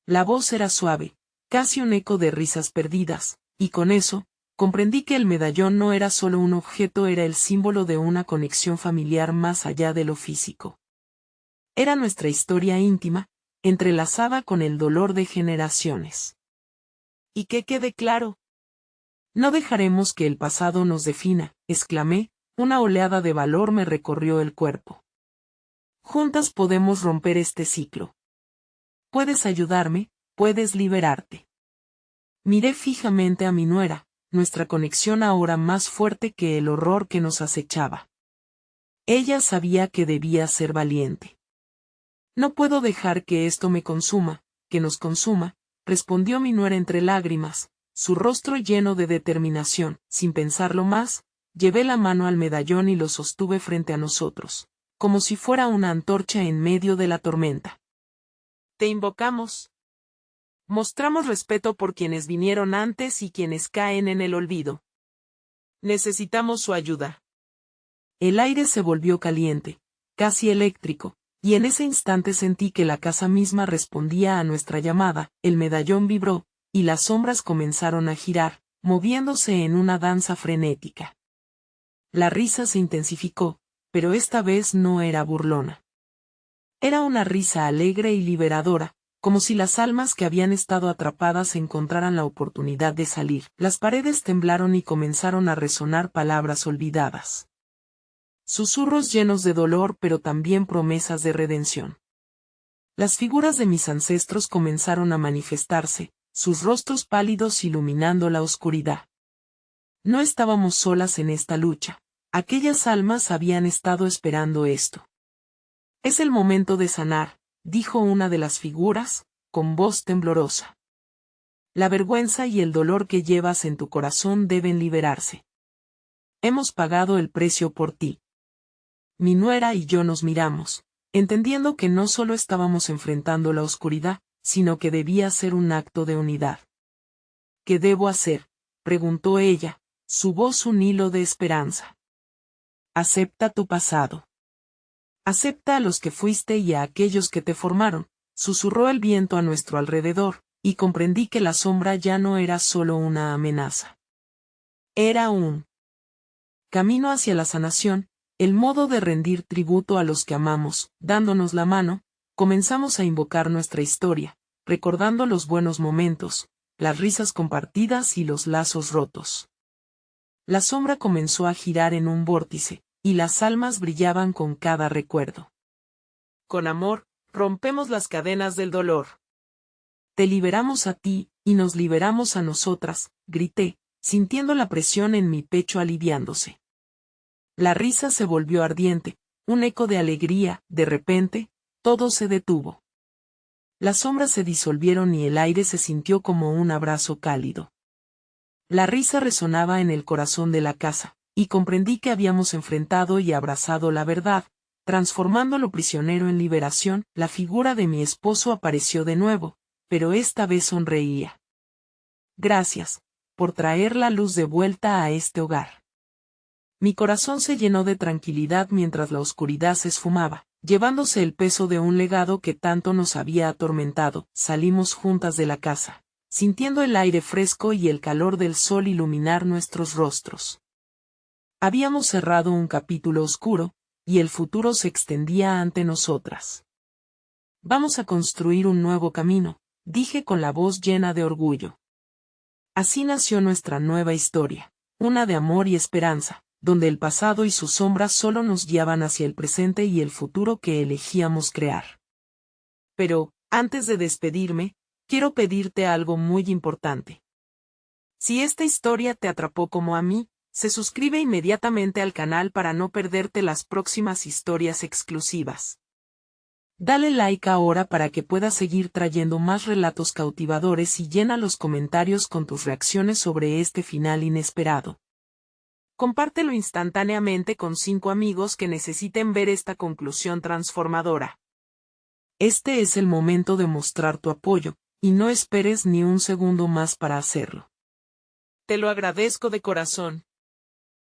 La voz era suave, casi un eco de risas perdidas, y con eso, comprendí que el medallón no era solo un objeto, era el símbolo de una conexión familiar más allá de lo físico. Era nuestra historia íntima, entrelazada con el dolor de generaciones. Y que quede claro. No dejaremos que el pasado nos defina, exclamé, una oleada de valor me recorrió el cuerpo. Juntas podemos romper este ciclo. Puedes ayudarme, puedes liberarte. Miré fijamente a mi nuera, nuestra conexión ahora más fuerte que el horror que nos acechaba. Ella sabía que debía ser valiente. No puedo dejar que esto me consuma, que nos consuma, respondió mi nuera entre lágrimas, su rostro lleno de determinación. Sin pensarlo más, llevé la mano al medallón y lo sostuve frente a nosotros, como si fuera una antorcha en medio de la tormenta. Te invocamos. Mostramos respeto por quienes vinieron antes y quienes caen en el olvido. Necesitamos su ayuda. El aire se volvió caliente, casi eléctrico, y en ese instante sentí que la casa misma respondía a nuestra llamada. El medallón vibró, y las sombras comenzaron a girar, moviéndose en una danza frenética. La risa se intensificó, pero esta vez no era burlona. Era una risa alegre y liberadora, como si las almas que habían estado atrapadas encontraran la oportunidad de salir. Las paredes temblaron y comenzaron a resonar palabras olvidadas. Susurros llenos de dolor, pero también promesas de redención. Las figuras de mis ancestros comenzaron a manifestarse, sus rostros pálidos iluminando la oscuridad. No estábamos solas en esta lucha. Aquellas almas habían estado esperando esto. Es el momento de sanar, dijo una de las figuras, con voz temblorosa. La vergüenza y el dolor que llevas en tu corazón deben liberarse. Hemos pagado el precio por ti. Mi nuera y yo nos miramos, entendiendo que no solo estábamos enfrentando la oscuridad, sino que debía ser un acto de unidad. ¿Qué debo hacer?, preguntó ella, su voz un hilo de esperanza. Acepta tu pasado. Acepta a los que fuiste y a aquellos que te formaron, susurró el viento a nuestro alrededor, y comprendí que la sombra ya no era solo una amenaza. Era un camino hacia la sanación, el modo de rendir tributo a los que amamos. Dándonos la mano, comenzamos a invocar nuestra historia, recordando los buenos momentos, las risas compartidas y los lazos rotos. La sombra comenzó a girar en un vórtice, y las almas brillaban con cada recuerdo. Con amor, rompemos las cadenas del dolor. Te liberamos a ti, y nos liberamos a nosotras, grité, sintiendo la presión en mi pecho aliviándose. La risa se volvió ardiente, un eco de alegría. De repente, todo se detuvo. Las sombras se disolvieron y el aire se sintió como un abrazo cálido. La risa resonaba en el corazón de la casa, y comprendí que habíamos enfrentado y abrazado la verdad, transformando lo prisionero en liberación. La figura de mi esposo apareció de nuevo, pero esta vez sonreía. Gracias, por traer la luz de vuelta a este hogar. Mi corazón se llenó de tranquilidad mientras la oscuridad se esfumaba, llevándose el peso de un legado que tanto nos había atormentado. Salimos juntas de la casa, sintiendo el aire fresco y el calor del sol iluminar nuestros rostros. Habíamos cerrado un capítulo oscuro, y el futuro se extendía ante nosotras. Vamos a construir un nuevo camino, dije con la voz llena de orgullo. Así nació nuestra nueva historia, una de amor y esperanza, donde el pasado y sus sombras solo nos guiaban hacia el presente y el futuro que elegíamos crear. Pero, antes de despedirme, quiero pedirte algo muy importante. Si esta historia te atrapó como a mí, se suscribe inmediatamente al canal para no perderte las próximas historias exclusivas. Dale like ahora para que puedas seguir trayendo más relatos cautivadores y llena los comentarios con tus reacciones sobre este final inesperado. Compártelo instantáneamente con 5 amigos que necesiten ver esta conclusión transformadora. Este es el momento de mostrar tu apoyo, y no esperes ni un segundo más para hacerlo. Te lo agradezco de corazón.